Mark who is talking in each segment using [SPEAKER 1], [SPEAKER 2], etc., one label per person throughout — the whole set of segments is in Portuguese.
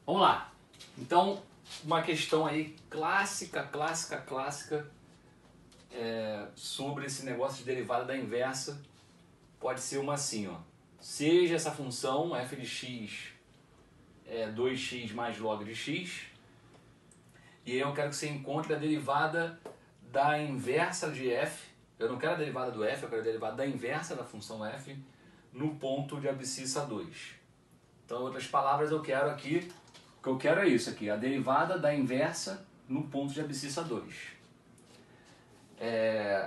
[SPEAKER 1] Vamos lá. Então, uma questão aí clássica, sobre esse negócio de derivada da inversa, pode ser uma assim, ó. Seja essa função f de x 2x mais log de x, e aí eu quero que você encontre a derivada da inversa de f. Eu não quero a derivada do f, eu quero a derivada da inversa da função f no ponto de abscissa 2. Então, em outras palavras, eu quero aqui, o que eu quero é isso aqui, a derivada da inversa no ponto de abscissa 2.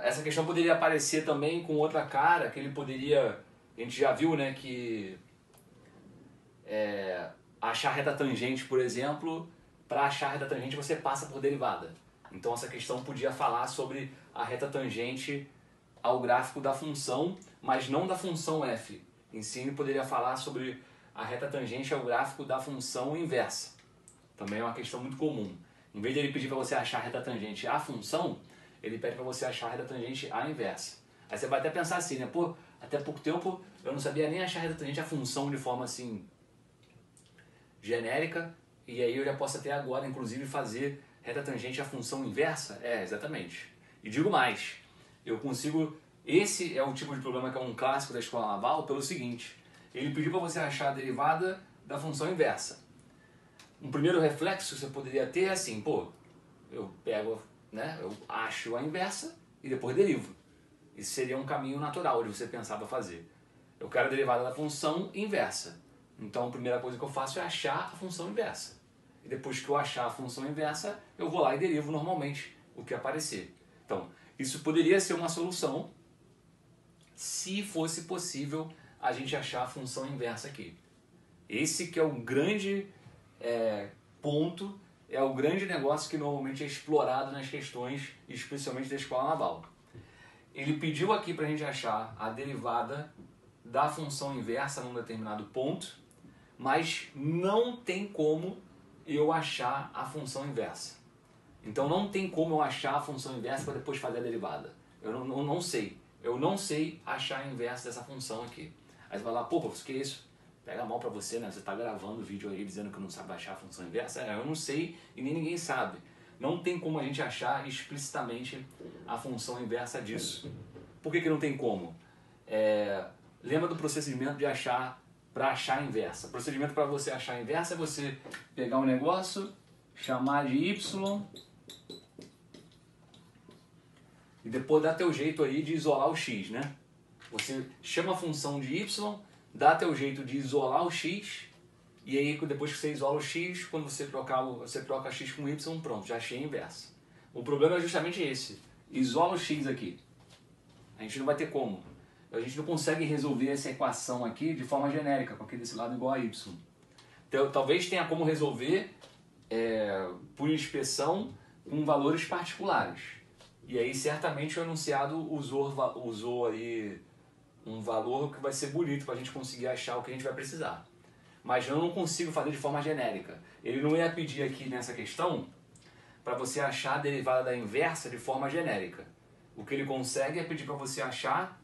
[SPEAKER 1] Essa questão poderia aparecer também com outra cara, que ele poderia, a gente já viu, né, que achar reta tangente, por exemplo, para achar reta tangente você passa por derivada. Então essa questão podia falar sobre a reta tangente ao gráfico da função, mas não da função f. Em si ele poderia falar sobre a reta tangente ao gráfico da função inversa. Também é uma questão muito comum. Em vez de ele pedir para você achar a reta tangente à função, ele pede para você achar a reta tangente à inversa. Aí você vai até pensar assim, né? Pô, até pouco tempo eu não sabia nem achar a reta tangente à função de forma assim genérica, e aí eu já posso até agora, inclusive, fazer reta tangente à função inversa? Exatamente. E digo mais, eu consigo... Esse é o tipo de problema que é um clássico da escola naval pelo seguinte: ele pediu para você achar a derivada da função inversa. Um primeiro reflexo que você poderia ter é assim, pô, eu pego, né, eu acho a inversa e depois derivo. Isso seria um caminho natural de você pensar para fazer. Eu quero a derivada da função inversa. Então a primeira coisa que eu faço é achar a função inversa. E depois que eu achar a função inversa, eu vou lá e derivo normalmente o que aparecer. Então, isso poderia ser uma solução se fosse possível a gente achar a função inversa aqui. Esse que é o grande ponto, é o grande negócio que normalmente é explorado nas questões, especialmente da escola naval. Ele pediu aqui para a gente achar a derivada da função inversa num determinado ponto, mas não tem como eu achar a função inversa. Então não tem como eu achar a função inversa para depois fazer a derivada. Eu não sei. Eu não sei achar a inversa dessa função aqui. Aí você vai lá, pô, professor, que isso? Pega mal pra você, né? Você está gravando o vídeo aí dizendo que não sabe achar a função inversa. Eu não sei e nem ninguém sabe. Não tem como a gente achar explicitamente a função inversa disso. Por que não tem como? Lembra do procedimento de achar, para achar a inversa. O procedimento para você achar a inversa é você pegar um negócio, chamar de y, e depois dá teu jeito aí de isolar o x, né? Você chama a função de y, dá teu jeito de isolar o x, e aí depois que você isola o x, quando você troca x com y, pronto, já achei a inversa. O problema é justamente esse. Isola o x aqui. A gente não vai ter como. A gente não consegue resolver essa equação aqui de forma genérica, com aqui desse lado igual a y. Então, talvez tenha como resolver por inspeção com valores particulares. E aí certamente o enunciado usou aí um valor que vai ser bonito para a gente conseguir achar o que a gente vai precisar. Mas eu não consigo fazer de forma genérica. Ele não ia pedir aqui nessa questão para você achar a derivada da inversa de forma genérica. O que ele consegue é pedir para você achar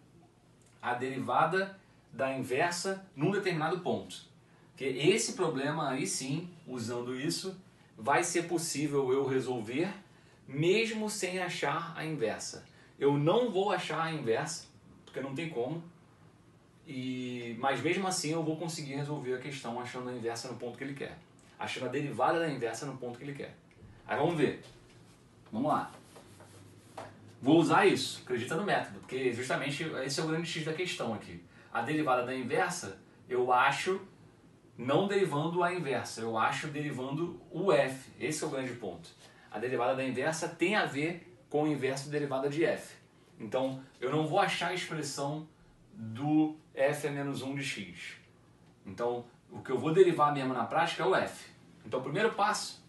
[SPEAKER 1] a derivada da inversa num determinado ponto. Porque esse problema aí sim, usando isso, vai ser possível eu resolver mesmo sem achar a inversa. Eu não vou achar a inversa, porque não tem como, mas mesmo assim eu vou conseguir resolver a questão achando a inversa no ponto que ele quer. Achando a derivada da inversa no ponto que ele quer. Aí vamos ver. Vamos lá. Vou usar isso, acredita no método, porque justamente esse é o grande X da questão aqui. A derivada da inversa eu acho não derivando a inversa, eu acho derivando o f. Esse é o grande ponto. A derivada da inversa tem a ver com o inverso da derivada de f. Então, eu não vou achar a expressão do f é menos 1 de x. Então, o que eu vou derivar mesmo na prática é o f. Então, o primeiro passo,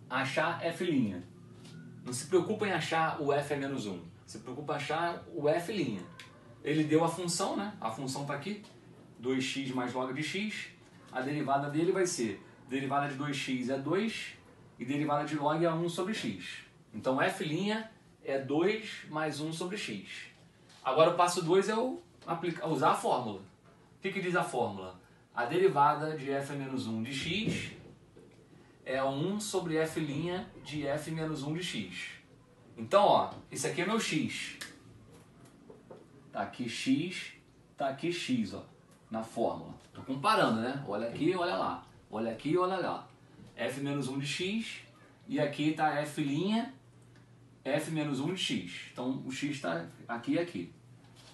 [SPEAKER 1] achar f'. Não se preocupa em achar o f é menos 1. Se preocupa em achar o f'. Ele deu a função, né? A função está aqui. 2x mais log de x. A derivada dele vai ser, derivada de 2x é 2, e derivada de log é 1 sobre x. Então f' é 2 mais 1 sobre x. Agora o passo 2 é usar a fórmula. O que diz a fórmula? a derivada de f menos 1 de x é 1 sobre f' de f menos 1 de x. Então, ó, isso aqui é meu x. Tá aqui x, tá aqui x, ó, na fórmula. Tô comparando, né? Olha aqui, olha lá. Olha aqui, olha lá. F menos 1 de x e aqui tá f', f menos 1 de x. Então, o x está aqui e aqui.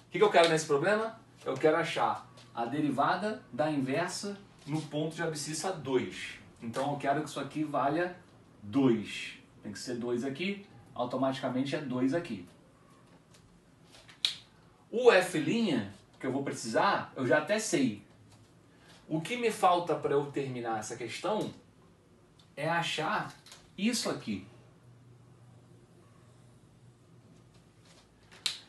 [SPEAKER 1] O que eu quero nesse problema? Eu quero achar a derivada da inversa no ponto de abscissa 2. Então, eu quero que isso aqui valha 2. Tem que ser 2 aqui, automaticamente é 2 aqui. O f' que eu vou precisar, eu já até sei. O que me falta para eu terminar essa questão é achar isso aqui.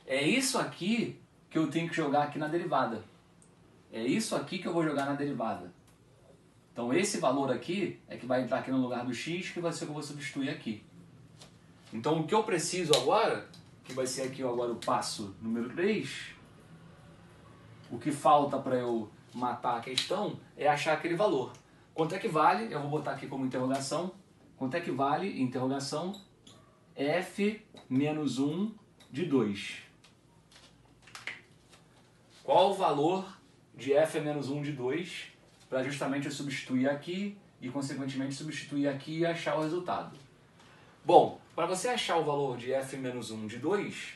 [SPEAKER 1] É isso aqui que eu tenho que jogar aqui na derivada. É isso aqui que eu vou jogar na derivada. Então esse valor aqui é que vai entrar aqui no lugar do x, que vai ser o que eu vou substituir aqui. Então o que eu preciso agora, que vai ser aqui agora o passo número 3, o que falta para eu matar a questão é achar aquele valor. Quanto é que vale? Eu vou botar aqui como interrogação. Quanto é que vale, interrogação, f menos 1 de 2? Qual o valor de f menos 1 de 2 para justamente eu substituir aqui e, consequentemente, substituir aqui e achar o resultado? Bom, para você achar o valor de f menos 1 de 2,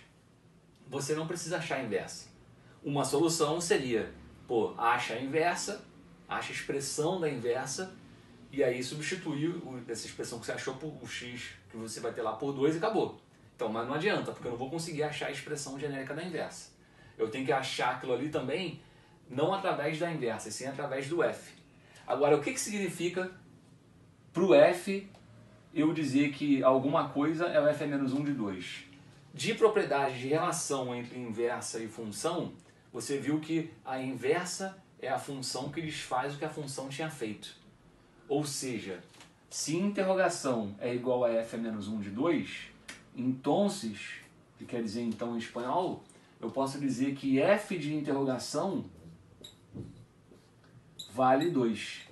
[SPEAKER 1] você não precisa achar a inversa. Uma solução seria, pô, acha a inversa, acha a expressão da inversa e aí substituir essa expressão que você achou por o x que você vai ter lá por 2 e acabou. Então, mas não adianta, porque eu não vou conseguir achar a expressão genérica da inversa. Eu tenho que achar aquilo ali também, não através da inversa, e sim através do f. Agora, o que significa para o f eu dizer que alguma coisa é o f menos 1 de 2? De propriedade de relação entre inversa e função, você viu que a inversa é a função que desfaz o que a função tinha feito. Ou seja, se interrogação é igual a f menos 1 de 2, então, que quer dizer então em espanhol, eu posso dizer que f de interrogação vale 2.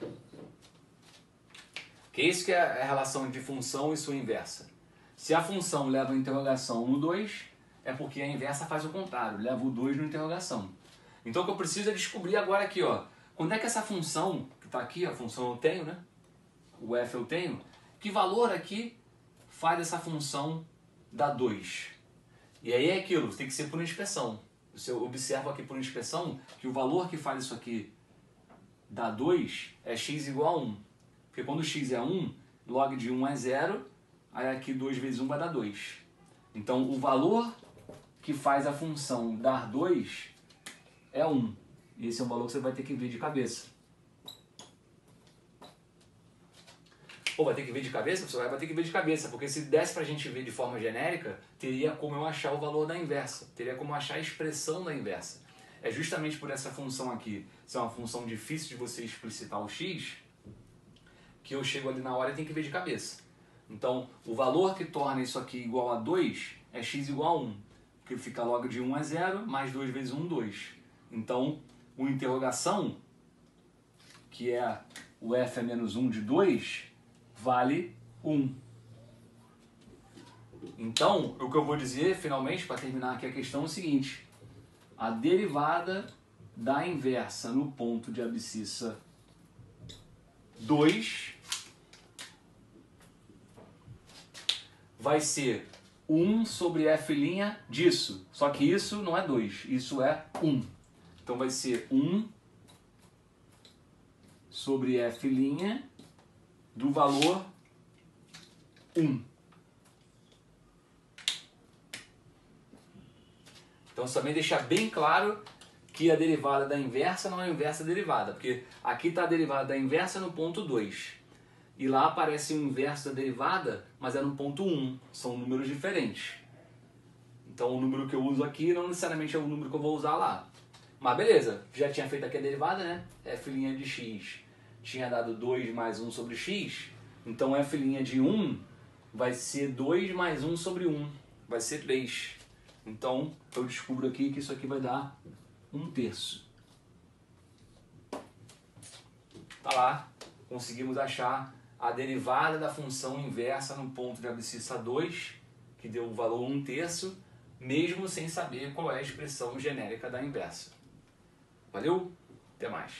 [SPEAKER 1] Que isso que é a relação entre função e sua inversa. Se a função leva a interrogação no 2, é porque a inversa faz o contrário, leva o 2 no interrogação. Então o que eu preciso é descobrir agora aqui, ó, quando é que essa função, que está aqui, a função eu tenho, né? O f eu tenho, que valor aqui faz essa função dar 2? E aí é aquilo, tem que ser por inspeção. Você observa aqui por inspeção que o valor que faz isso aqui dar 2 é x igual a 1. Porque quando x é 1, log de 1 é 0, aí aqui 2 vezes 1 vai dar 2. Então o valor que faz a função dar 2 é 1. Esse é um valor que você vai ter que ver de cabeça. Pô, vai ter que ver de cabeça? Você vai ter que ver de cabeça, porque se desse pra gente ver de forma genérica, teria como eu achar o valor da inversa, teria como achar a expressão da inversa. É justamente por essa função aqui, se é uma função difícil de você explicitar o x, que eu chego ali na hora e tenho que ver de cabeça. Então, o valor que torna isso aqui igual a 2 é x igual a 1, porque fica log de 1 é 0, mais 2 vezes 1, 2. Então, o interrogação, que é o f é menos 1 de 2, vale 1. Então, o que eu vou dizer, finalmente, para terminar aqui a questão é o seguinte. A derivada da inversa no ponto de abscissa 2 vai ser 1 sobre f' disso. Só que isso não é 2, isso é 1. Então vai ser 1 sobre f' do valor 1. Então, também deixar bem claro que a derivada da inversa não é a inversa da derivada, porque aqui está a derivada da inversa no ponto 2. E lá aparece o inverso da derivada, mas é no ponto 1. São números diferentes. Então, o número que eu uso aqui não necessariamente é o número que eu vou usar lá. Mas beleza, já tinha feito aqui a derivada, né? f' de x tinha dado 2 mais 1 sobre x. Então, f' de 1 vai ser 2 mais 1 sobre 1. Vai ser 3. Então, eu descubro aqui que isso aqui vai dar 1/3. tá lá, conseguimos achar a derivada da função inversa no ponto de abscissa 2, que deu o valor 1/3, mesmo sem saber qual é a expressão genérica da inversa. Valeu? Até mais.